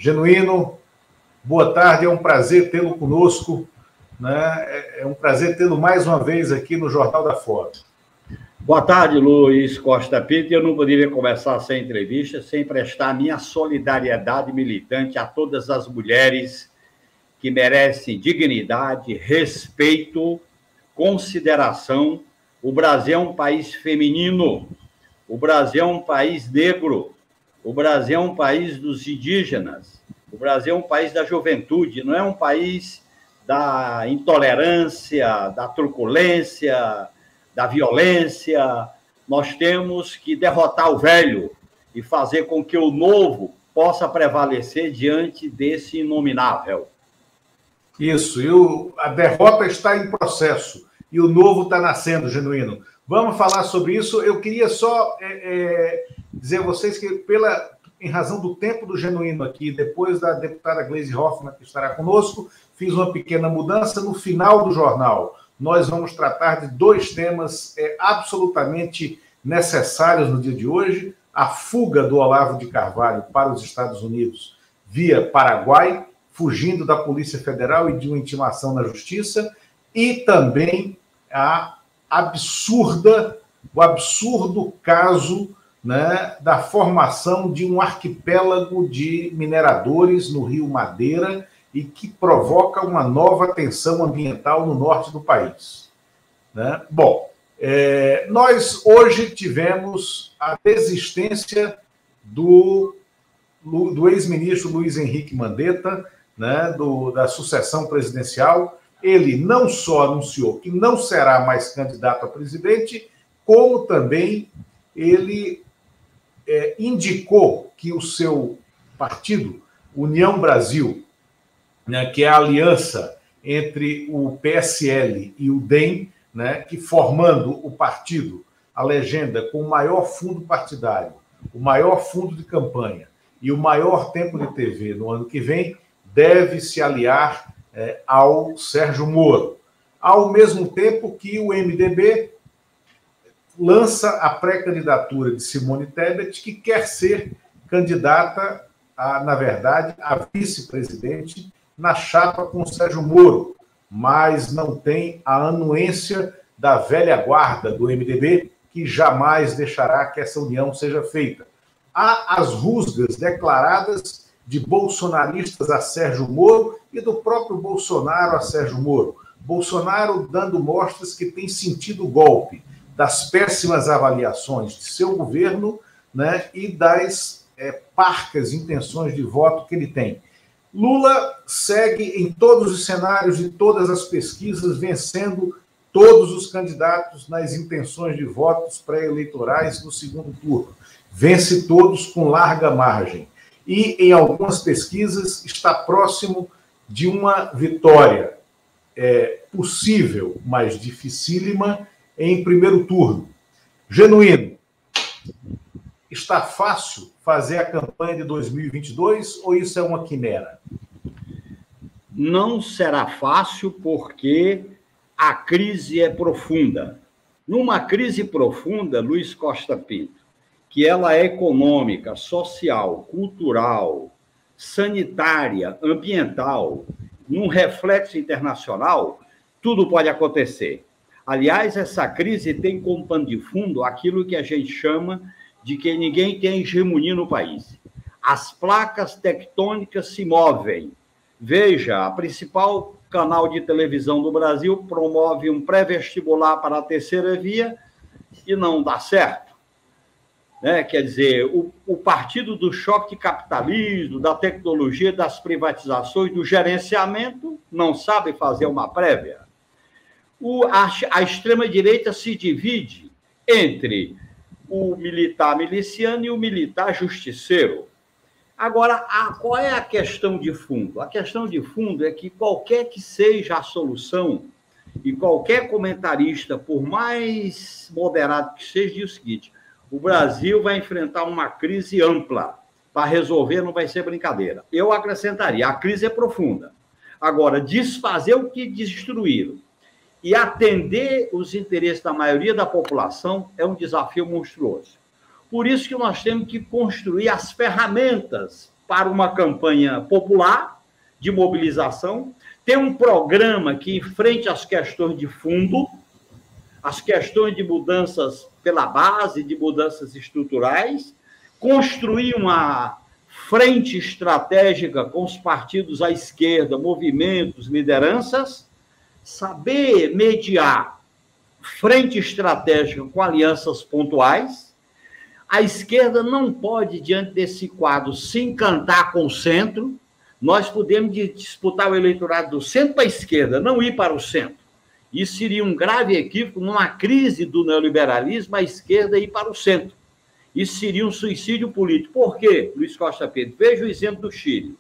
Genuíno, boa tarde, é um prazer tê-lo conosco, né? É um prazer tê-lo mais uma vez aqui no Jornal da Foto. Boa tarde, Luiz Costa Pinto. Eu não poderia começar essa entrevista sem prestar minha solidariedade militante a todas as mulheres que merecem dignidade, respeito, consideração. O Brasil é um país feminino, o Brasil é um país negro, o Brasil é um país dos indígenas, o Brasil é um país da juventude, não é um país da intolerância, da truculência, da violência. Nós temos que derrotar o velho e fazer com que o novo possa prevalecer diante desse inominável. Isso, a derrota está em processo e o novo está nascendo, Genuíno. Vamos falar sobre isso. Eu queria só dizer a vocês que, em razão do tempo do Genuíno aqui, depois da deputada Gleisi Hoffmann, que estará conosco, fiz uma pequena mudança. No final do jornal, nós vamos tratar de dois temas absolutamente necessários no dia de hoje: a fuga do Olavo de Carvalho para os Estados Unidos via Paraguai, fugindo da Polícia Federal e de uma intimação na Justiça, e também o absurdo caso, né, da formação de um arquipélago de mineradores no Rio Madeira e que provoca uma nova tensão ambiental no norte do país, né? Bom, nós hoje tivemos a desistência do ex-ministro Luiz Henrique Mandetta, né, da sucessão presidencial. Ele não só anunciou que não será mais candidato a presidente, como também ele indicou que o seu partido, União Brasil, né, que é a aliança entre o PSL e o DEM, né, que formando o partido, a legenda com o maior fundo partidário, o maior fundo de campanha e o maior tempo de TV no ano que vem, deve se aliar ao Sérgio Moro, ao mesmo tempo que o MDB lança a pré-candidatura de Simone Tebet, que quer ser candidata, na verdade, a vice-presidente na chapa com o Sérgio Moro, mas não tem a anuência da velha guarda do MDB, que jamais deixará que essa união seja feita. Há as rusgas declaradas de bolsonaristas a Sérgio Moro e do próprio Bolsonaro a Sérgio Moro. Bolsonaro dando mostras que tem sentido o golpe, das péssimas avaliações de seu governo, né, e das parcas intenções de voto que ele tem. Lula segue em todos os cenários de todas as pesquisas, vencendo todos os candidatos nas intenções de votos pré-eleitorais no segundo turno. Vence todos com larga margem. E, em algumas pesquisas, está próximo de uma vitória possível, mas dificílima, em primeiro turno. Genuíno, está fácil fazer a campanha de 2022 ou isso é uma quimera? Não será fácil porque a crise é profunda. Numa crise profunda, Luiz Costa Pinto, que ela é econômica, social, cultural, sanitária, ambiental, num reflexo internacional, tudo pode acontecer. Aliás, essa crise tem como pano de fundo aquilo que a gente chama de que ninguém tem hegemonia no país. As placas tectônicas se movem. Veja, a principal canal de televisão do Brasil promove um pré-vestibular para a terceira via e não dá certo. Né? Quer dizer, o partido do choque de capitalismo, da tecnologia, das privatizações, do gerenciamento, não sabe fazer uma prévia. A extrema-direita se divide entre o militar miliciano e o militar justiceiro. Agora, qual é a questão de fundo? A questão de fundo é que qualquer que seja a solução, e qualquer comentarista, por mais moderado que seja, diz o seguinte: o Brasil vai enfrentar uma crise ampla. Para resolver não vai ser brincadeira. Eu acrescentaria, a crise é profunda. Agora, desfazer o que destruíram e atender os interesses da maioria da população é um desafio monstruoso. Por isso que nós temos que construir as ferramentas para uma campanha popular de mobilização, ter um programa que enfrente as questões de fundo, as questões de mudanças pela base, de mudanças estruturais, construir uma frente estratégica com os partidos à esquerda, movimentos, lideranças, saber mediar frente estratégica com alianças pontuais. A esquerda não pode, diante desse quadro, se encantar com o centro. Nós podemos disputar o eleitorado do centro para a esquerda, não ir para o centro. Isso seria um grave equívoco numa crise do neoliberalismo, a esquerda ir para o centro. Isso seria um suicídio político. Por quê, Luiz Costa Pinto? Veja o exemplo do Chile.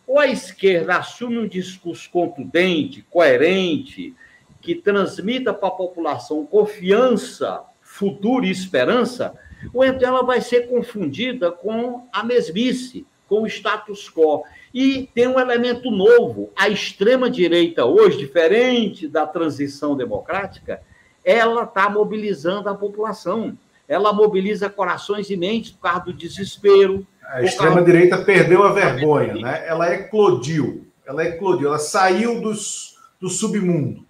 Ou a esquerda assume um discurso contundente, coerente, que transmita para a população confiança, futuro e esperança, ou então ela vai ser confundida com a mesmice, com o status quo. E tem um elemento novo. A extrema-direita hoje, diferente da transição democrática, ela está mobilizando a população. Ela mobiliza corações e mentes por causa do desespero. A extrema-direita perdeu a vergonha, né? Ela eclodiu, ela saiu do submundo.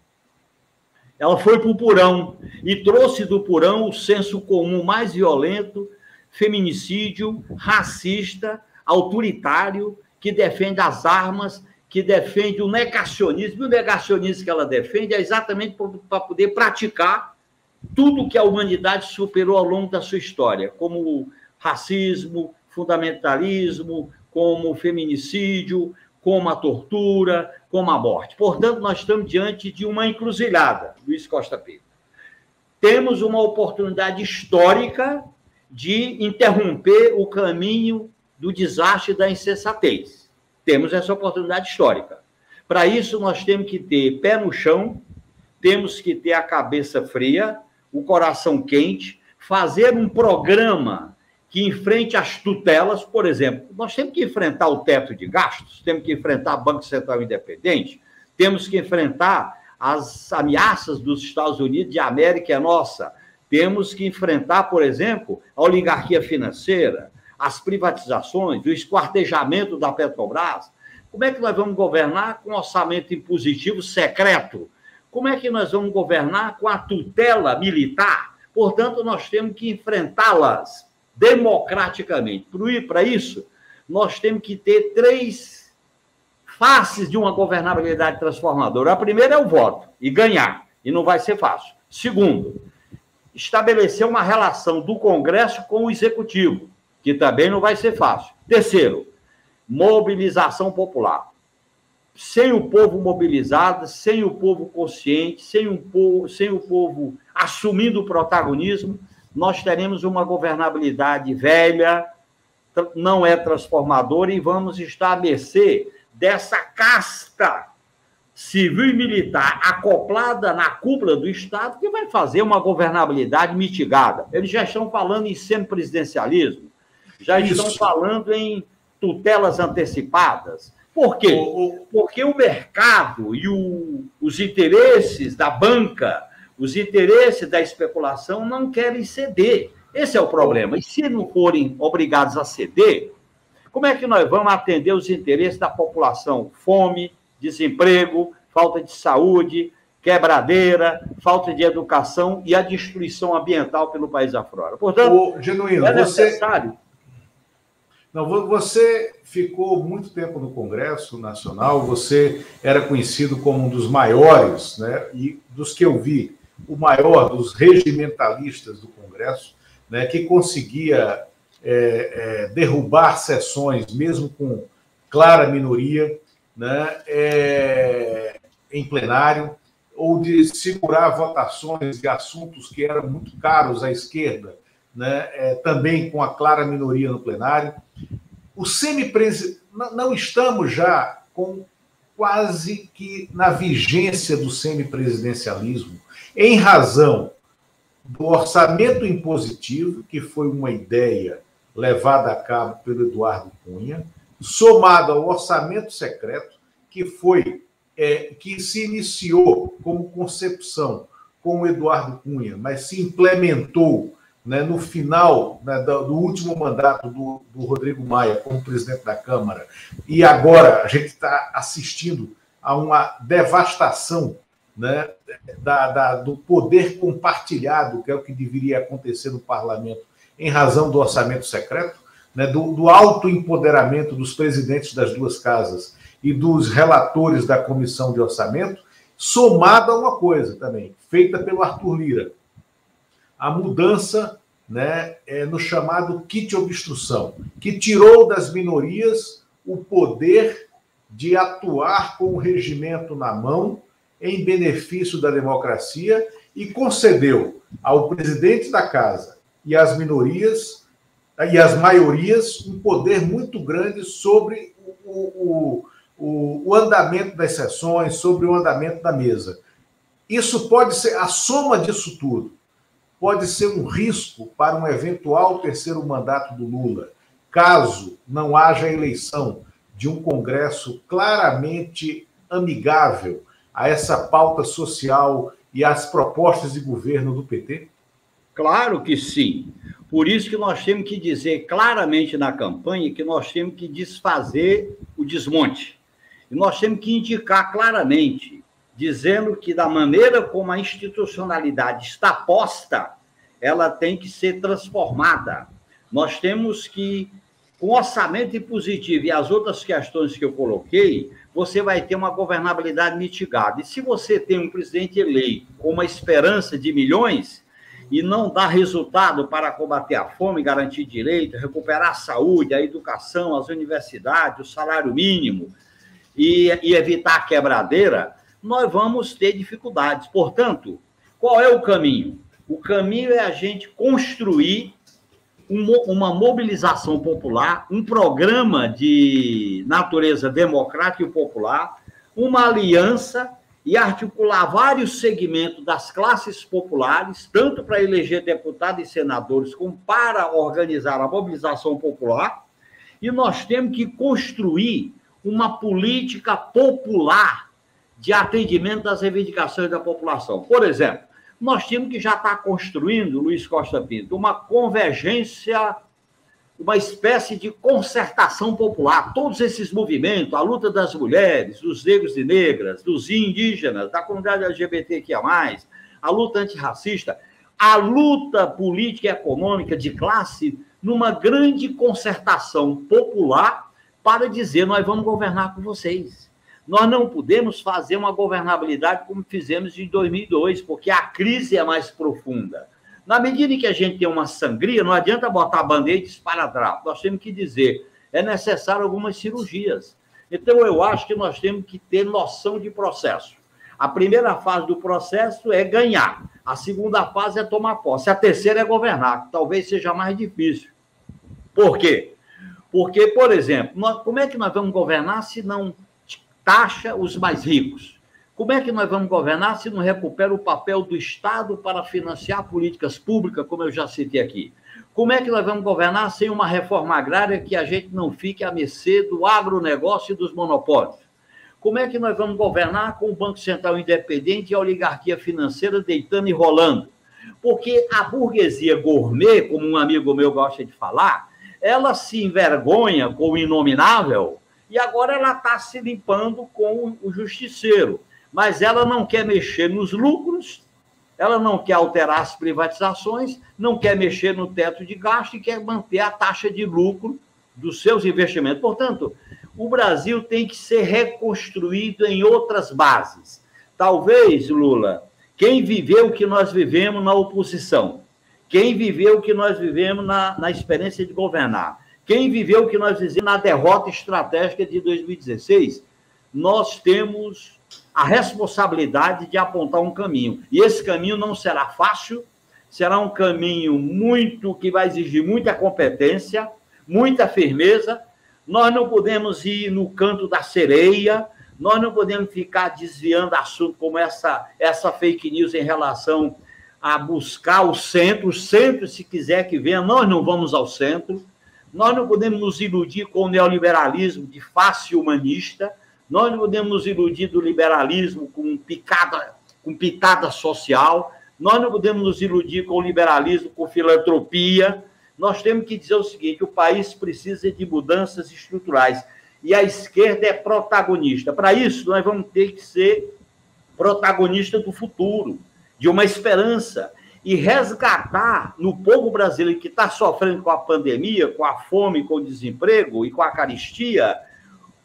Ela foi para o porão e trouxe do porão o senso comum mais violento, feminicídio, racista, autoritário, que defende as armas, que defende o negacionismo. E o negacionismo que ela defende é exatamente para poder praticar tudo que a humanidade superou ao longo da sua história, como racismo, fundamentalismo, como feminicídio, como a tortura, como a morte. Portanto, nós estamos diante de uma encruzilhada, Luiz Costa Pinto. Temos uma oportunidade histórica de interromper o caminho do desastre e da insensatez. Temos essa oportunidade histórica. Para isso, nós temos que ter pé no chão, temos que ter a cabeça fria, o coração quente, fazer um programa que enfrente as tutelas. Por exemplo, nós temos que enfrentar o teto de gastos, temos que enfrentar o Banco Central Independente, temos que enfrentar as ameaças dos Estados Unidos de América é nossa, temos que enfrentar, por exemplo, a oligarquia financeira, as privatizações, o esquartejamento da Petrobras. Como é que nós vamos governar com orçamento impositivo secreto? Como é que nós vamos governar com a tutela militar? Portanto, nós temos que enfrentá-las democraticamente. Para isso, nós temos que ter 3 faces de uma governabilidade transformadora. A primeira é o voto, e ganhar, e não vai ser fácil. Segundo, estabelecer uma relação do Congresso com o Executivo, que também não vai ser fácil. Terceiro, mobilização popular. Sem o povo mobilizado, sem o povo consciente, sem o povo assumindo o protagonismo, nós teremos uma governabilidade velha, não é transformadora, e vamos estar à mercê dessa casta civil e militar acoplada na cúpula do Estado, que vai fazer uma governabilidade mitigada. Eles já estão falando em semipresidencialismo, já estão falando em tutelas antecipadas. Por quê? Porque o mercado e os interesses da banca, os interesses da especulação não querem ceder. Esse é o problema. E se não forem obrigados a ceder, como é que nós vamos atender os interesses da população? Fome, desemprego, falta de saúde, quebradeira, falta de educação e a destruição ambiental pelo país afora. Portanto, Genuíno, é necessário... Você ficou muito tempo no Congresso Nacional, você era conhecido como um dos maiores, né, e dos que eu vi, o maior dos regimentalistas do Congresso, né, que conseguia derrubar sessões, mesmo com clara minoria, né, em plenário, ou de segurar votações de assuntos que eram muito caros à esquerda, né, também com a clara minoria no plenário. Não estamos já quase que na vigência do semipresidencialismo, em razão do orçamento impositivo, que foi uma ideia levada a cabo pelo Eduardo Cunha, somado ao orçamento secreto, que se iniciou como concepção com o Eduardo Cunha, mas se implementou né, no final, né, do último mandato do Rodrigo Maia como presidente da Câmara, e agora a gente está assistindo a uma devastação, né, do poder compartilhado, que é o que deveria acontecer no parlamento, em razão do orçamento secreto, né, do autoempoderamento dos presidentes das duas casas e dos relatores da comissão de orçamento, somado a uma coisa também, feita pelo Arthur Lira, a mudança, né, no chamado kit obstrução, que tirou das minorias o poder de atuar com o regimento na mão em benefício da democracia e concedeu ao presidente da casa e às minorias e às maiorias um poder muito grande sobre o andamento das sessões, sobre o andamento da mesa. Isso pode ser, a soma disso tudo, pode ser um risco para um eventual terceiro mandato do Lula, caso não haja eleição de um Congresso claramente amigável a essa pauta social e às propostas de governo do PT? Claro que sim. Por isso que nós temos que dizer claramente na campanha que nós temos que desfazer o desmonte. E nós temos que indicar claramente, dizendo que da maneira como a institucionalidade está posta, ela tem que ser transformada. Nós temos que, com orçamento impositivo e as outras questões que eu coloquei, você vai ter uma governabilidade mitigada. E se você tem um presidente eleito com uma esperança de milhões e não dá resultado para combater a fome, garantir direito, recuperar a saúde, a educação, as universidades, o salário mínimo e evitar a quebradeira, nós vamos ter dificuldades. Portanto, qual é o caminho? O caminho é a gente construir uma mobilização popular, um programa de natureza democrática e popular, uma aliança e articular vários segmentos das classes populares, tanto para eleger deputados e senadores, como para organizar a mobilização popular. E nós temos que construir uma política popular de atendimento às reivindicações da população. Por exemplo, nós temos que já estar construindo, Luiz Costa Pinto, uma convergência, uma espécie de concertação popular. Todos esses movimentos, a luta das mulheres, dos negros e negras, dos indígenas, da comunidade LGBTQIA+, a luta antirracista, a luta política e econômica de classe, numa grande concertação popular para dizer, nós vamos governar com vocês. Nós não podemos fazer uma governabilidade como fizemos em 2002, porque a crise é mais profunda. Na medida em que a gente tem uma sangria, não adianta botar band-aid e esparadrapo. Nós temos que dizer, é necessário algumas cirurgias. Então, eu acho que nós temos que ter noção de processo. A primeira fase do processo é ganhar. A segunda fase é tomar posse. A terceira é governar, que talvez seja mais difícil. Por quê? Porque, por exemplo, como é que nós vamos governar se não taxa os mais ricos? Como é que nós vamos governar se não recupera o papel do Estado para financiar políticas públicas, como eu já citei aqui? Como é que nós vamos governar sem uma reforma agrária que a gente não fique à mercê do agronegócio e dos monopólios? Como é que nós vamos governar com o Banco Central independente e a oligarquia financeira deitando e rolando? Porque a burguesia gourmet, como um amigo meu gosta de falar, ela se envergonha com o inominável e agora ela está se limpando com o justiceiro. Mas ela não quer mexer nos lucros, ela não quer alterar as privatizações, não quer mexer no teto de gasto e quer manter a taxa de lucro dos seus investimentos. Portanto, o Brasil tem que ser reconstruído em outras bases. Talvez, Lula, quem viveu o que nós vivemos na oposição, quem viveu o que nós vivemos na experiência de governar, quem viveu o que nós vivemos na derrota estratégica de 2016, nós temos a responsabilidade de apontar um caminho. E esse caminho não será fácil, será um caminho que vai exigir muita competência, muita firmeza. Nós não podemos ir no canto da sereia, nós não podemos ficar desviando assunto como essa fake news em relação a buscar o centro, se quiser que venha, nós não vamos ao centro. Nós não podemos nos iludir com o neoliberalismo de face humanista, nós não podemos nos iludir do liberalismo com pitada social, Nós não podemos nos iludir com o liberalismo, com filantropia. Nós temos que dizer o seguinte: o país precisa de mudanças estruturais. E a esquerda é protagonista. Para isso, nós vamos ter que ser protagonista do futuro, de uma esperança, e resgatar no povo brasileiro que está sofrendo com a pandemia, com a fome, com o desemprego e com a carestia,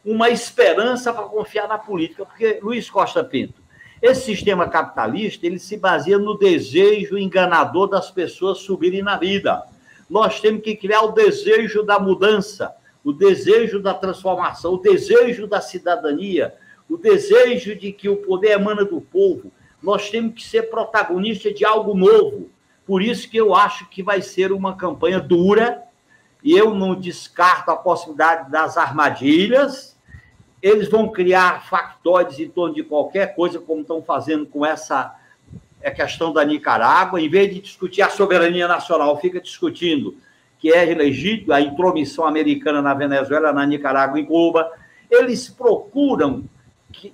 uma esperança para confiar na política. Porque, Luiz Costa Pinto, esse sistema capitalista, ele se baseia no desejo enganador das pessoas subirem na vida. Nós temos que criar o desejo da mudança, o desejo da transformação, o desejo da cidadania, o desejo de que o poder emana do povo. Nós temos que ser protagonistas de algo novo. Por isso que eu acho que vai ser uma campanha dura, e eu não descarto a possibilidade das armadilhas. Eles vão criar factóides em torno de qualquer coisa, como estão fazendo com essa questão da Nicarágua. Em vez de discutir a soberania nacional, fica discutindo que é legítimo a intromissão americana na Venezuela, na Nicarágua e em Cuba. Eles procuram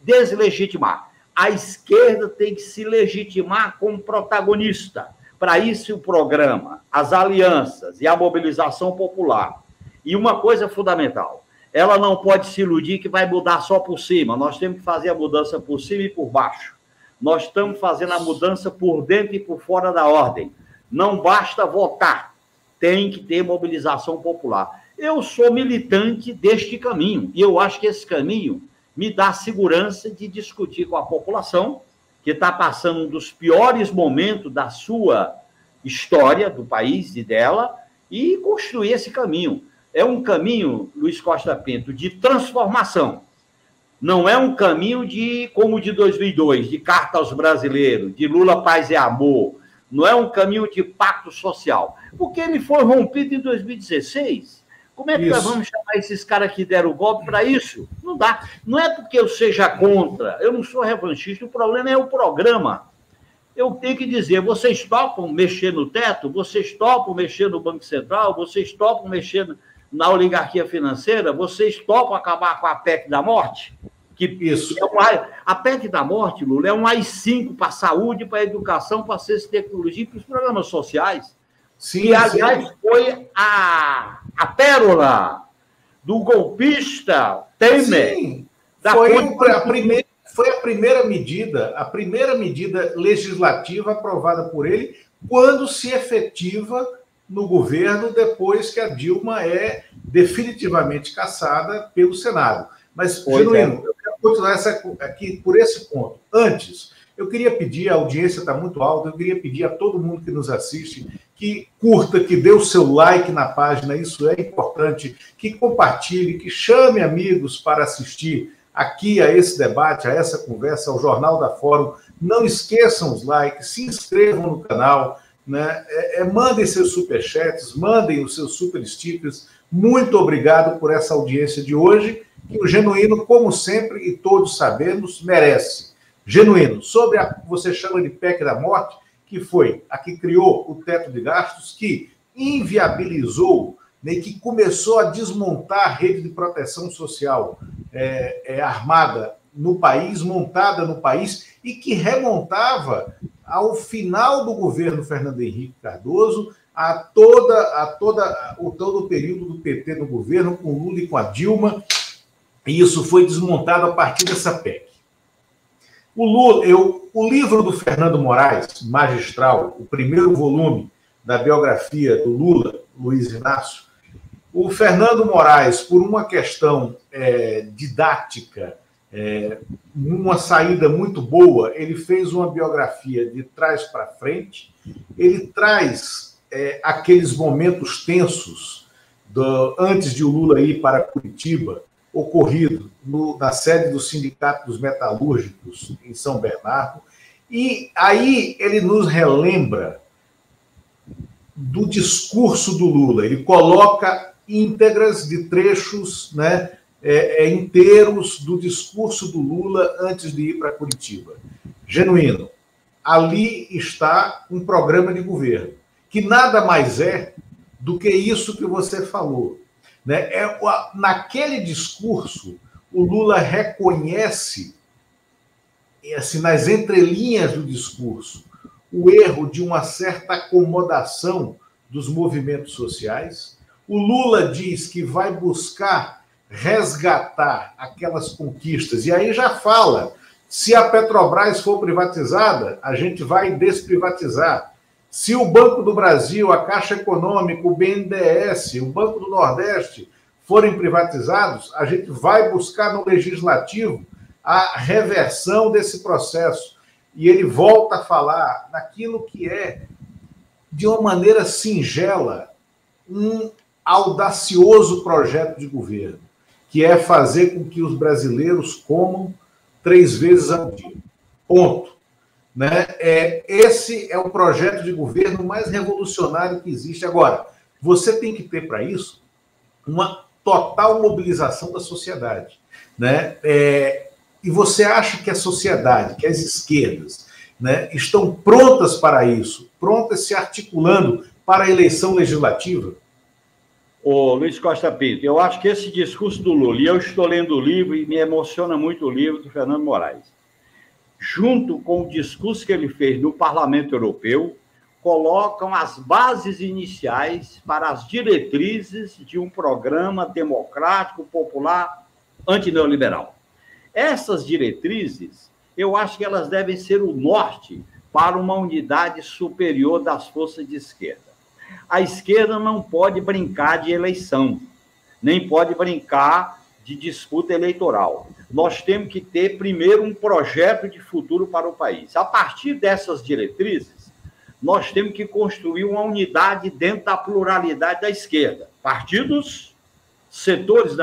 deslegitimar. A esquerda tem que se legitimar como protagonista. Para isso, o programa, as alianças e a mobilização popular. E uma coisa fundamental, ela não pode se iludir que vai mudar só por cima. Nós temos que fazer a mudança por cima e por baixo. Nós estamos fazendo a mudança por dentro e por fora da ordem. Não basta votar, tem que ter mobilização popular. Eu sou militante deste caminho, e eu acho que esse caminho me dá segurança de discutir com a população, que está passando um dos piores momentos da sua história, do país e dela, e construir esse caminho. É um caminho, Luiz Costa Pinto, de transformação. Não é um caminho como o de 2002, de carta aos brasileiros, de Lula, paz e amor. Não é um caminho de pacto social, porque ele foi rompido em 2016. Como é que nós vamos chamar esses caras que deram o golpe para isso? Não dá. Não é porque eu seja contra, eu não sou revanchista, o problema é o programa. Eu tenho que dizer, vocês topam mexer no teto? Vocês topam mexer no Banco Central? Vocês topam mexer na oligarquia financeira? Vocês topam acabar com a PEC da morte? Isso. A PEC da morte, Lula, é um AI-5 para a saúde, para a educação, para a ciência e tecnologia e para os programas sociais. Sim, que, aliás, foi a pérola do golpista Temer. Sim, foi a primeira medida legislativa aprovada por ele quando se efetiva no governo, depois que a Dilma é definitivamente cassada pelo Senado. Mas, Genuíno, eu quero continuar aqui por esse ponto. Antes, eu queria pedir, a audiência está muito alta, eu queria pedir a todo mundo que nos assiste que curta, que dê o seu like na página, isso é importante, que compartilhe, que chame amigos para assistir aqui a esse debate, a essa conversa, ao Jornal da Fórum. Não esqueçam os likes, se inscrevam no canal, né? Mandem seus superchats, mandem os seus super stickers. Muito obrigado por essa audiência de hoje, que o Genuíno, como sempre, e todos sabemos, merece. Genuíno, sobre a que você chama de PEC da morte, que foi a que criou o teto de gastos, que inviabilizou, né, que começou a desmontar a rede de proteção social armada no país, montada no país, e que remontava ao final do governo Fernando Henrique Cardoso, a todo o período do PT no governo, com Lula e com a Dilma, e isso foi desmontado a partir dessa PEC. O livro do Fernando Moraes, magistral, o primeiro volume da biografia do Lula, Luiz Inácio, o Fernando Moraes, por uma questão didática, uma saída muito boa, ele fez uma biografia de trás para frente, ele traz aqueles momentos tensos antes de o Lula ir para Curitiba, ocorrido na sede do Sindicato dos Metalúrgicos, em São Bernardo, e aí ele nos relembra do discurso do Lula. Ele coloca íntegras de trechos, né, inteiros do discurso do Lula antes de ir para Curitiba. Genuíno, ali está um programa de governo, que nada mais é do que isso que você falou. Né? Naquele discurso, o Lula reconhece, assim, nas entrelinhas do discurso, o erro de uma certa acomodação dos movimentos sociais. O Lula diz que vai buscar resgatar aquelas conquistas, e aí já fala, se a Petrobras for privatizada, a gente vai desprivatizar. Se o Banco do Brasil, a Caixa Econômica, o BNDES, o Banco do Nordeste forem privatizados, a gente vai buscar no Legislativo a reversão desse processo. E ele volta a falar naquilo que é, de uma maneira singela, um audacioso projeto de governo, que é fazer com que os brasileiros comam 3 vezes ao dia. Ponto. Né? Esse é o projeto de governo mais revolucionário que existe. Agora, você tem que ter para isso uma total mobilização da sociedade. Né? E você acha que a sociedade, que as esquerdas, né, estão prontas para isso, prontas se articulando para a eleição legislativa? Ô, Luiz Costa Pinto, eu acho que esse discurso do Lula, e eu estou lendo o livro e me emociona muito o livro do Fernando Moraes, junto com o discurso que ele fez no Parlamento Europeu, colocam as bases iniciais para as diretrizes de um programa democrático, popular, antineoliberal. Essas diretrizes, eu acho que elas devem ser o norte para uma unidade superior das forças de esquerda. A esquerda não pode brincar de eleição, nem pode brincar de disputa eleitoral. Nós temos que ter, primeiro, um projeto de futuro para o país. A partir dessas diretrizes, nós temos que construir uma unidade dentro da pluralidade da esquerda. Partidos, setores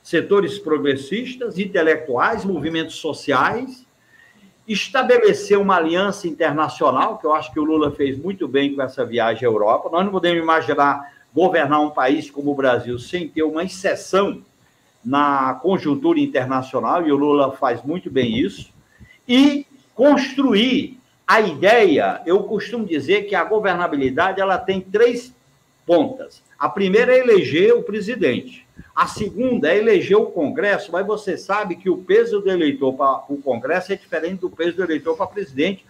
setores progressistas, intelectuais, movimentos sociais, estabelecer uma aliança internacional, que eu acho que o Lula fez muito bem com essa viagem à Europa. Nós não podemos imaginar governar um país como o Brasil sem ter uma exceção na conjuntura internacional, e o Lula faz muito bem isso, e construir a ideia. Eu costumo dizer que a governabilidade ela tem 3 pontas. A primeira é eleger o presidente. A segunda é eleger o Congresso, mas você sabe que o peso do eleitor para o Congresso é diferente do peso do eleitor para presidente,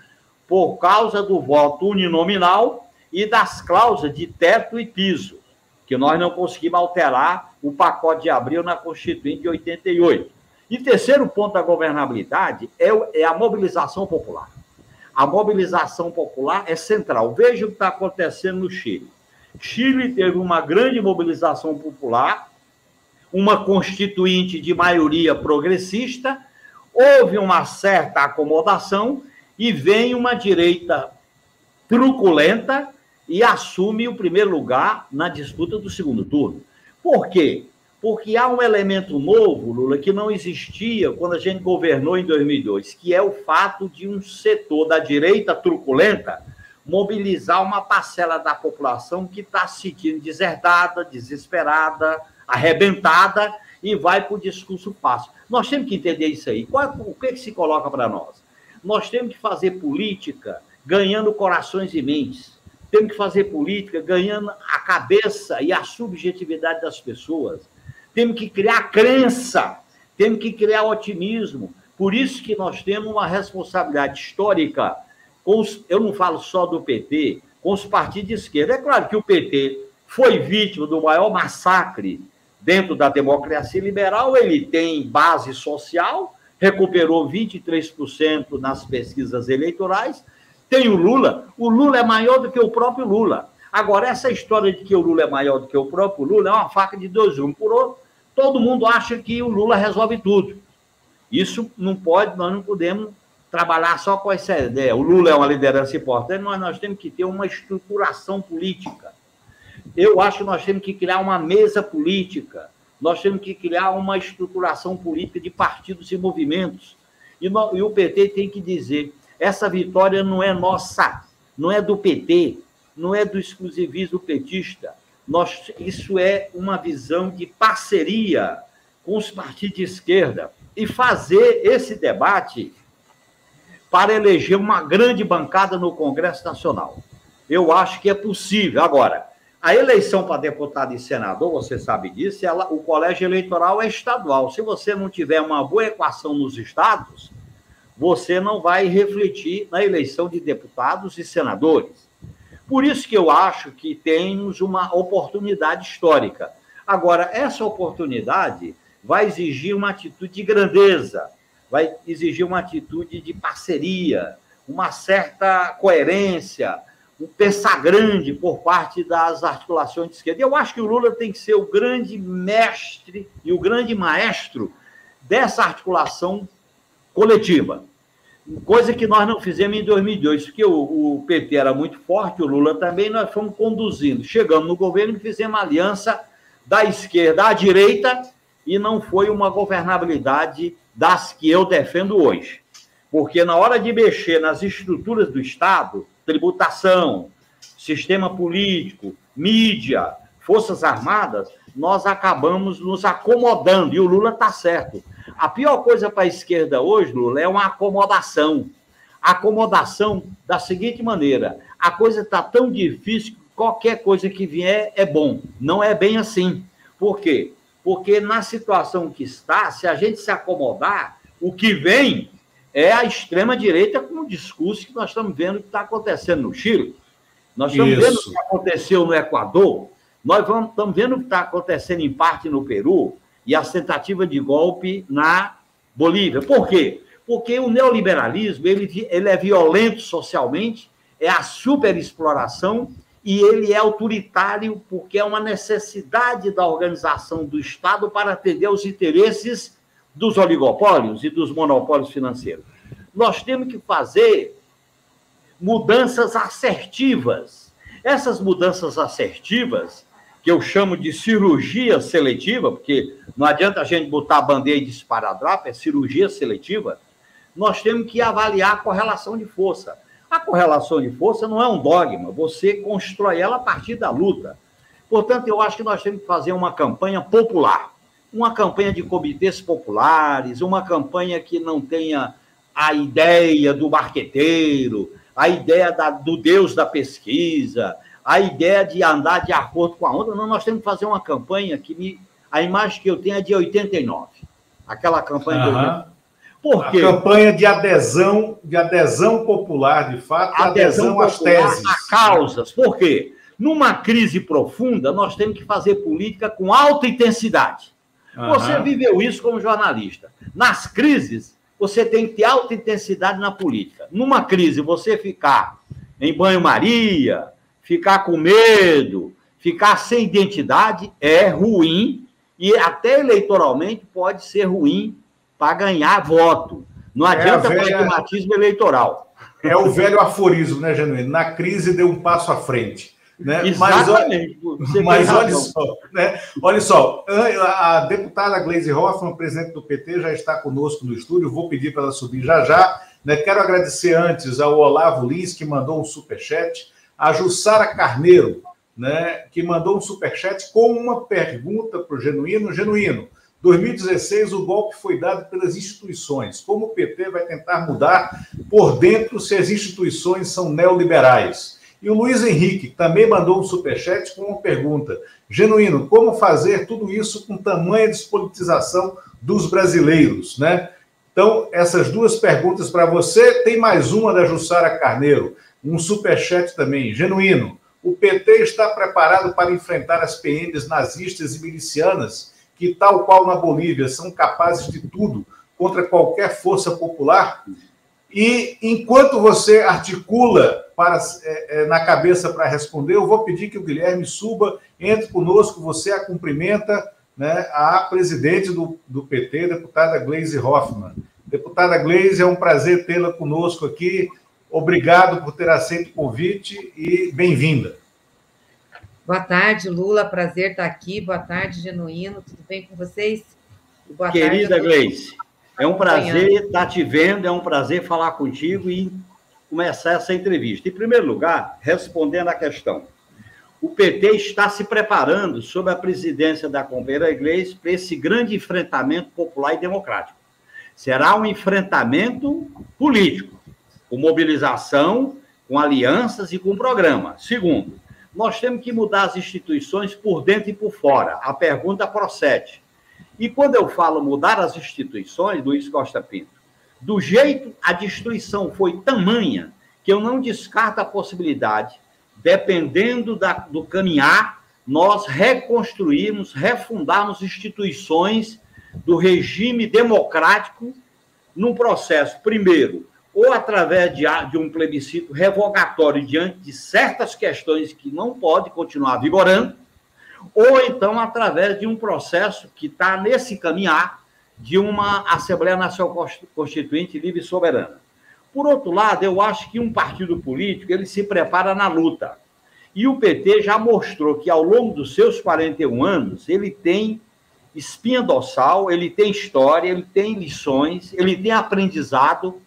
por causa do voto uninominal e das cláusulas de teto e piso, que nós não conseguimos alterar o pacote de abril na Constituinte de 88. E terceiro ponto da governabilidade é a mobilização popular. A mobilização popular é central. Veja o que está acontecendo no Chile. Chile teve uma grande mobilização popular, uma constituinte de maioria progressista, houve uma certa acomodação e vem uma direita truculenta e assume o primeiro lugar na disputa do segundo turno. Por quê? Porque há um elemento novo, Lula, que não existia quando a gente governou em 2002, que é o fato de um setor da direita truculenta mobilizar uma parcela da população que está se sentindo desertada, desesperada, arrebentada, e vai para o discurso fácil. Nós temos que entender isso aí. O que se coloca para nós? Nós temos que fazer política ganhando corações e mentes. Temos que fazer política ganhando a cabeça e a subjetividade das pessoas. Temos que criar crença, temos que criar otimismo. Por isso que nós temos uma responsabilidade histórica, eu não falo só do PT, com os partidos de esquerda. É claro que o PT foi vítima do maior massacre dentro da democracia liberal, ele tem base social, recuperou 23% nas pesquisas eleitorais. Tem o Lula é maior do que o próprio Lula. Agora, essa história de que o Lula é maior do que o próprio Lula é uma faca de 2 gumes. Por outro, todo mundo acha que o Lula resolve tudo. Isso não pode, nós não podemos trabalhar só com essa ideia. O Lula é uma liderança importante, mas nós temos que ter uma estruturação política. Eu acho que nós temos que criar uma mesa política, nós temos que criar uma estruturação política de partidos e movimentos. E o PT tem que dizer, essa vitória não é nossa, não é do PT, não é do exclusivismo petista. Isso é uma visão de parceria com os partidos de esquerda e fazer esse debate para eleger uma grande bancada no Congresso Nacional. Eu acho que é possível. Agora, a eleição para deputado e senador, você sabe disso, o colégio eleitoral é estadual. Se você não tiver uma boa equação nos estados, você não vai refletir na eleição de deputados e senadores. Por isso que eu acho que temos uma oportunidade histórica. Agora, essa oportunidade vai exigir uma atitude de grandeza, vai exigir uma atitude de parceria, uma certa coerência, um pensar grande por parte das articulações de esquerda. Eu acho que o Lula tem que ser o grande mestre e o grande maestro dessa articulação coletiva, coisa que nós não fizemos em 2002, porque o PT era muito forte, o Lula também, nós fomos conduzindo. Chegamos no governo e fizemos aliança da esquerda à direita e não foi uma governabilidade das que eu defendo hoje. Porque na hora de mexer nas estruturas do Estado, tributação, sistema político, mídia, Forças Armadas, nós acabamos nos acomodando, e o Lula está certo. A pior coisa para a esquerda hoje, Lula, é uma acomodação. Acomodação da seguinte maneira: a coisa está tão difícil que qualquer coisa que vier é bom. Não é bem assim. Por quê? Porque na situação que está, se a gente se acomodar, o que vem é a extrema-direita com o discurso que nós estamos vendo que está acontecendo no Chile. Nós estamos vendo o que aconteceu no Equador. Nós estamos vendo o que está acontecendo em parte no Peru e as tentativas de golpe na Bolívia. Por quê? Porque o neoliberalismo ele é violento socialmente, é a superexploração e ele é autoritário porque é uma necessidade da organização do Estado para atender aos interesses dos oligopólios e dos monopólios financeiros. Nós temos que fazer mudanças assertivas. Essas mudanças assertivas, que eu chamo de cirurgia seletiva, porque não adianta a gente botar a bandeira e esparadrapo, é cirurgia seletiva, nós temos que avaliar a correlação de força. A correlação de força não é um dogma, você constrói ela a partir da luta. Portanto, eu acho que nós temos que fazer uma campanha popular, uma campanha de comitês populares, uma campanha que não tenha a ideia do marqueteiro, a ideia do Deus da pesquisa, a ideia de andar de acordo com a onda. Não, nós temos que fazer uma campanha que a imagem que eu tenho é de 89. Aquela campanha de 89. Por quê? A campanha de adesão popular, de fato, adesão às teses. A causas. Por quê? Numa crise profunda, nós temos que fazer política com alta intensidade. Você viveu isso como jornalista. Nas crises, você tem que ter alta intensidade na política. Numa crise, você ficar em banho-maria, ficar com medo, ficar sem identidade é ruim e até eleitoralmente pode ser ruim para ganhar voto. Não adianta pragmatismo eleitoral. É o velho aforismo, né, Genuíno? Na crise, deu um passo à frente. Né? Exatamente. Mas olha só, a deputada Gleisi Hoffmann, presidente do PT, já está conosco no estúdio, vou pedir para ela subir já. Né? Quero agradecer antes ao Olavo Lins, que mandou um superchat, a Jussara Carneiro, né, que mandou um superchat com uma pergunta para o Genuíno. Genuíno, 2016 o golpe foi dado pelas instituições. Como o PT vai tentar mudar por dentro se as instituições são neoliberais? E o Luiz Henrique também mandou um superchat com uma pergunta. Genuíno, como fazer tudo isso com tamanha despolitização dos brasileiros, né? Então, essas duas perguntas para você. Tem mais uma da Jussara Carneiro, um superchat também. Genuíno, o PT está preparado para enfrentar as PMs nazistas e milicianas que, tal qual na Bolívia, são capazes de tudo contra qualquer força popular? E enquanto você articula na cabeça para responder, eu vou pedir que o Guilherme suba, entre conosco, você a cumprimenta, né, a presidente do PT, deputada Gleisi Hoffmann. Deputada Gleisi, é um prazer tê-la conosco aqui. Obrigado por ter aceito o convite e bem-vinda. Boa tarde, Lula. Prazer estar aqui. Boa tarde, Genuíno. Tudo bem com vocês? Boa Querida tarde, Gleisi, é um prazer estar te vendo, é um prazer falar contigo e começar essa entrevista. Em primeiro lugar, respondendo à questão, o PT está se preparando, sob a presidência da companheira Gleisi, para esse grande enfrentamento popular e democrático. Será um enfrentamento político, com mobilização, com alianças e com programa. Segundo, nós temos que mudar as instituições por dentro e por fora. A pergunta procede. E quando eu falo mudar as instituições, Luiz Costa Pinto, Do jeito, a destruição foi tamanha que eu não descarto a possibilidade, dependendo do caminhar, nós reconstruirmos, refundarmos instituições do regime democrático num processo, primeiro, ou através de um plebiscito revogatório diante de certas questões que não pode continuar vigorando, ou então através de um processo que está nesse caminhar de uma Assembleia Nacional Constituinte livre e soberana. Por outro lado, eu acho que um partido político ele se prepara na luta. E o PT já mostrou que, ao longo dos seus 41 anos, ele tem espinha dorsal, ele tem história, ele tem lições, ele tem aprendizado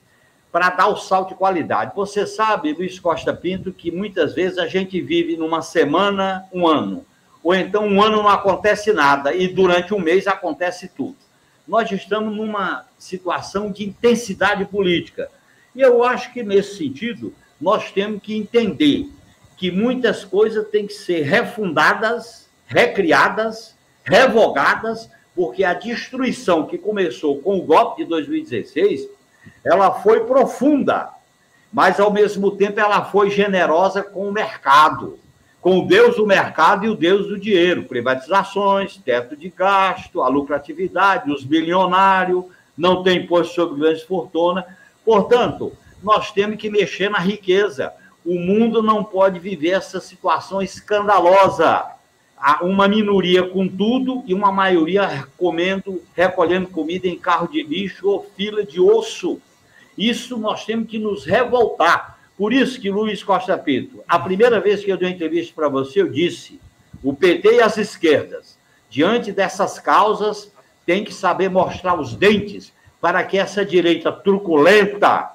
para dar o salto de qualidade. Você sabe, Luiz Costa Pinto, que muitas vezes a gente vive numa semana, um ano, ou então um ano não acontece nada e durante um mês acontece tudo. Nós estamos numa situação de intensidade política. E eu acho que, nesse sentido, nós temos que entender que muitas coisas têm que ser refundadas, recriadas, revogadas, porque a destruição que começou com o golpe de 2016, ela foi profunda, mas, ao mesmo tempo, ela foi generosa com o mercado, com o Deus do mercado e o Deus do dinheiro, privatizações, teto de gasto, a lucratividade, os bilionários, não tem imposto sobre grandes fortunas. Portanto, nós temos que mexer na riqueza. O mundo não pode viver essa situação escandalosa. Uma minoria com tudo e uma maioria recolhendo comida em carro de lixo ou fila de osso. Isso nós temos que nos revoltar. Por isso que, Luiz Costa Pinto, a primeira vez que eu dei uma entrevista para você, eu disse, o PT e as esquerdas, diante dessas causas, tem que saber mostrar os dentes para que essa direita truculenta,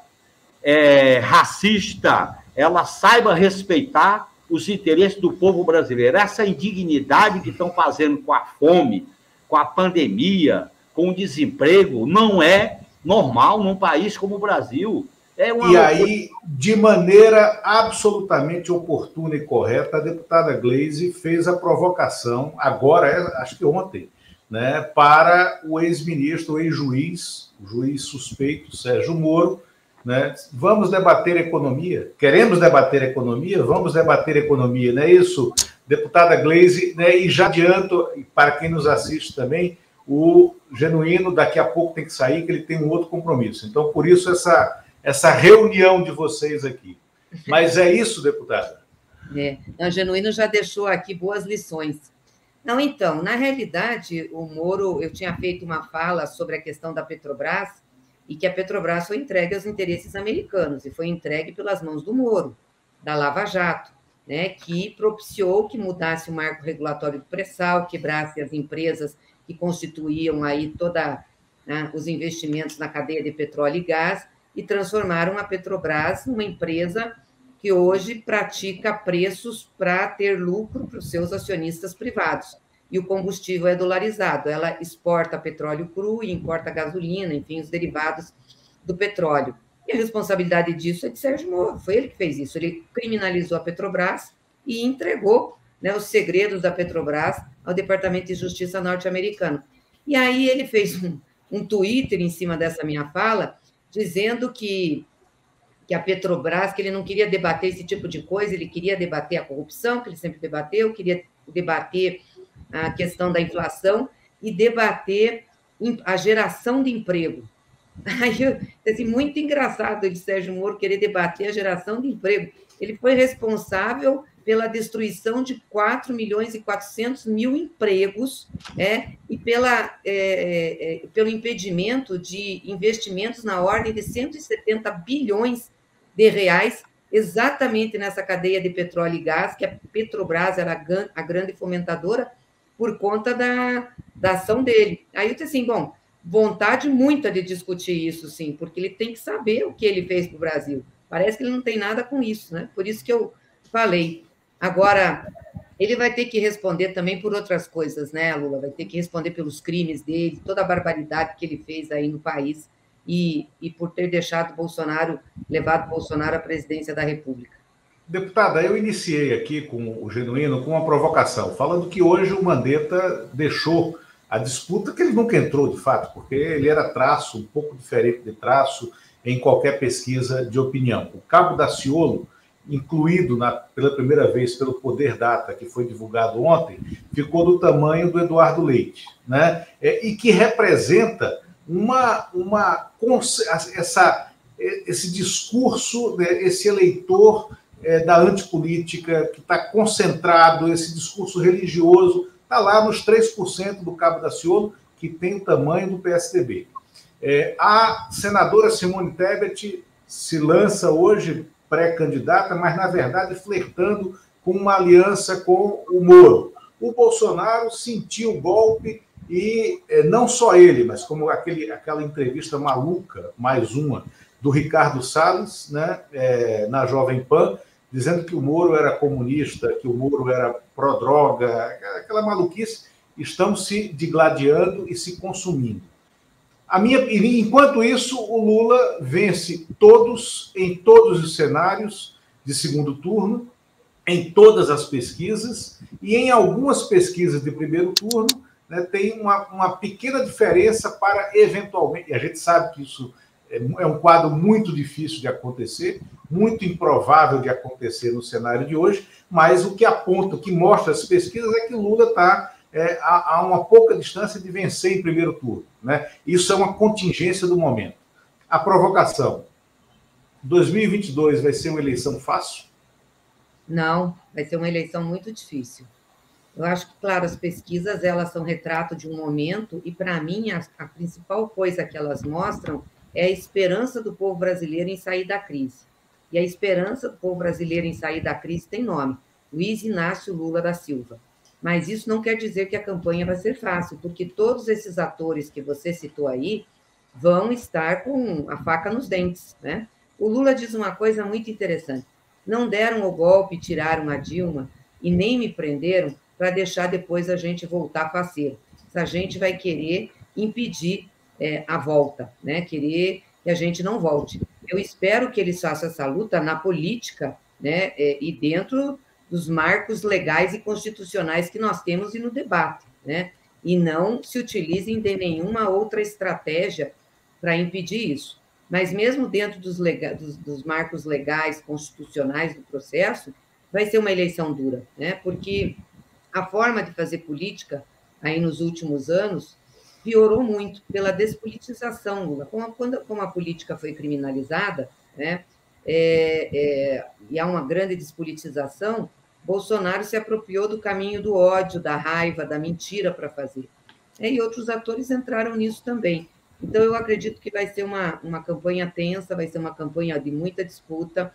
racista, ela saiba respeitar os interesses do povo brasileiro. Essa indignidade que estão fazendo com a fome, com a pandemia, com o desemprego, não é normal num país como o Brasil. E aí, de maneira absolutamente oportuna e correta, a deputada Gleisi fez a provocação, agora, acho que ontem, né, para o ex-ministro, o ex-juiz, o juiz suspeito, Sérgio Moro, né? Vamos debater economia? Queremos debater economia? Vamos debater economia, não é isso, deputada Gleisi? Né? E já adianto, para quem nos assiste também, o Genuíno daqui a pouco tem que sair, que ele tem um outro compromisso. Então, por isso, essa reunião de vocês aqui. Mas é isso, deputada? O Genuíno já deixou aqui boas lições. Não, então, na realidade, o Moro, eu tinha feito uma fala sobre a questão da Petrobras, e que a Petrobras foi entregue aos interesses americanos, e foi entregue pelas mãos do Moro, da Lava Jato, né, que propiciou que mudasse o marco regulatório do pré-sal, quebrasse as empresas que constituíam aí toda, né, os investimentos na cadeia de petróleo e gás, e transformaram a Petrobras numa empresa que hoje pratica preços para ter lucro para os seus acionistas privados. E o combustível é dolarizado. Ela exporta petróleo cru e importa gasolina, enfim, os derivados do petróleo. E a responsabilidade disso é de Sérgio Moro. Foi ele que fez isso. Ele criminalizou a Petrobras e entregou, né, os segredos da Petrobras ao Departamento de Justiça norte-americano. E aí ele fez um Twitter em cima dessa minha fala, dizendo que a Petrobras, que ele não queria debater esse tipo de coisa, ele queria debater a corrupção, que ele sempre debateu, queria debater a questão da inflação e debater a geração de emprego. Aí, assim, muito engraçado de Sérgio Moro querer debater a geração de emprego. Ele foi responsável pela destruição de 4.400.000 empregos, e pelo impedimento de investimentos na ordem de 170 bilhões de reais, exatamente nessa cadeia de petróleo e gás, que a Petrobras era a grande fomentadora, por conta da ação dele. Aí eu disse assim, bom, vontade muita de discutir isso, sim, porque ele tem que saber o que ele fez para o Brasil. Parece que ele não tem nada com isso, né? Por isso que eu falei. Agora, ele vai ter que responder também por outras coisas, né, Lula? Vai ter que responder pelos crimes dele, toda a barbaridade que ele fez aí no país e por ter levado Bolsonaro à presidência da República. Deputada, eu iniciei aqui com o Genuíno com uma provocação, falando que hoje o Mandetta deixou a disputa que ele nunca entrou, de fato, porque ele era traço, um pouco diferente de traço em qualquer pesquisa de opinião. O Cabo Daciolo, incluído pela primeira vez pelo Poder Data, que foi divulgado ontem, ficou do tamanho do Eduardo Leite, né? E que representa esse discurso, né, esse eleitor da antipolítica que está concentrado, esse discurso religioso, está lá nos 3% do Cabo Daciolo, que tem o tamanho do PSDB. A senadora Simone Tebet se lança hoje pré-candidata, mas, na verdade, flertando com uma aliança com o Moro. O Bolsonaro sentiu o golpe e não só ele, mas como aquela entrevista maluca, mais uma, do Ricardo Salles, né, na Jovem Pan, dizendo que o Moro era comunista, que o Moro era pró-droga, aquela maluquice, estão se digladiando e se consumindo. Enquanto isso, o Lula vence em todos os cenários de segundo turno, em todas as pesquisas, e em algumas pesquisas de primeiro turno, né, tem uma pequena diferença para, eventualmente, e a gente sabe que isso é um quadro muito difícil de acontecer, muito improvável de acontecer no cenário de hoje, mas o que aponta, o que mostra as pesquisas é que Lula está a uma pouca distância de vencer em primeiro turno, né? Isso é uma contingência do momento. A provocação. 2022 vai ser uma eleição fácil? Não, vai ser uma eleição muito difícil. Eu acho que, claro, as pesquisas elas são retrato de um momento e, para mim, a principal coisa que elas mostram é a esperança do povo brasileiro em sair da crise. E a esperança do povo brasileiro em sair da crise tem nome, Luiz Inácio Lula da Silva. Mas isso não quer dizer que a campanha vai ser fácil, porque todos esses atores que você citou aí vão estar com a faca nos dentes, né? O Lula diz uma coisa muito interessante. Não deram o golpe, tiraram a Dilma e nem me prenderam para deixar depois a gente voltar faceiro. A gente vai querer impedir a volta, né? Querer que a gente não volte. Eu espero que eles façam essa luta na política, né? E dentro dos marcos legais e constitucionais que nós temos e no debate, né? E não se utilizem de nenhuma outra estratégia para impedir isso. Mas mesmo dentro dos marcos legais, constitucionais do processo, vai ser uma eleição dura, né? Porque a forma de fazer política aí nos últimos anos piorou muito pela despolitização, Lula. Como a política foi criminalizada, né? E há uma grande despolitização, Bolsonaro se apropriou do caminho do ódio, da raiva, da mentira para fazer. E outros atores entraram nisso também. Então, eu acredito que vai ser uma campanha tensa, vai ser uma campanha de muita disputa,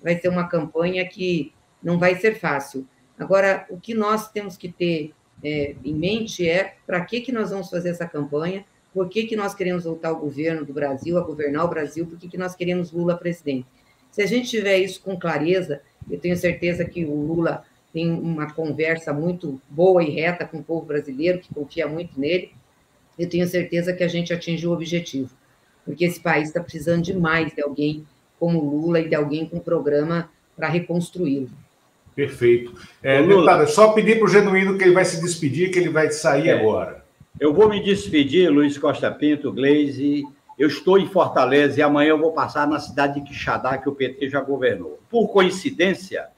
vai ser uma campanha que não vai ser fácil. Agora, o que nós temos que ter em mente é para que nós vamos fazer essa campanha, por que nós queremos voltar ao governo do Brasil, a governar o Brasil, por que nós queremos Lula presidente. Se a gente tiver isso com clareza, eu tenho certeza que o Lula tem uma conversa muito boa e reta com o povo brasileiro, que confia muito nele. Eu tenho certeza que a gente atinge o objetivo, porque esse país está precisando demais de alguém como Lula e de alguém com programa para reconstruí-lo. Perfeito. Deputado, é só pedir para o Genuíno que ele vai se despedir, que ele vai sair agora. Eu vou me despedir, Luiz Costa Pinto, Gleisi. Eu estou em Fortaleza e amanhã eu vou passar na cidade de Quixadá, que o PT já governou. Por coincidência,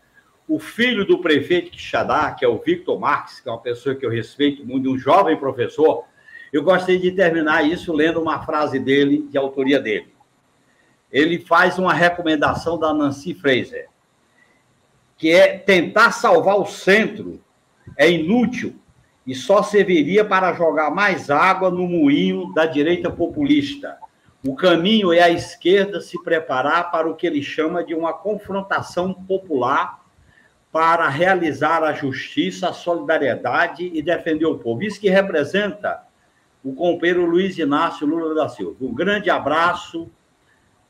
o filho do prefeito de Quixadá, que é o Victor Marques, que é uma pessoa que eu respeito muito, um jovem professor, eu gostaria de terminar isso lendo uma frase dele, de autoria dele. Ele faz uma recomendação da Nancy Fraser, que é tentar salvar o centro é inútil e só serviria para jogar mais água no moinho da direita populista. O caminho é a esquerda se preparar para o que ele chama de uma confrontação popular para realizar a justiça, a solidariedade e defender o povo. Isso que representa o companheiro Luiz Inácio Lula da Silva. Um grande abraço,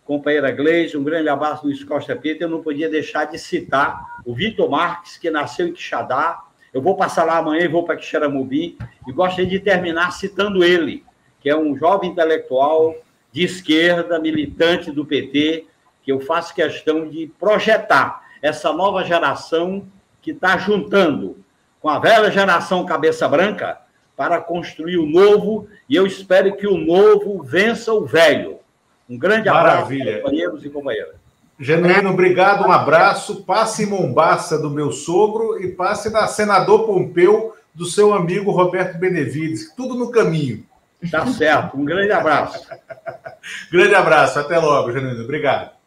companheira Gleisi, um grande abraço, Luiz Costa Pinto. Eu não podia deixar de citar o Victor Marques, que nasceu em Quixadá. Eu vou passar lá amanhã e vou para Quixeramobim, e gostaria de terminar citando ele, que é um jovem intelectual de esquerda, militante do PT, que eu faço questão de projetar essa nova geração que está juntando com a velha geração cabeça branca para construir o novo, e eu espero que o novo vença o velho. Um grande abraço, companheiros e companheiras. Genuíno, obrigado, um abraço. Passe em Mombaça do meu sogro e passe na Senador Pompeu do seu amigo Roberto Benevides. Tudo no caminho. Tá certo. Um grande abraço. Grande abraço. Até logo, Genuíno. Obrigado.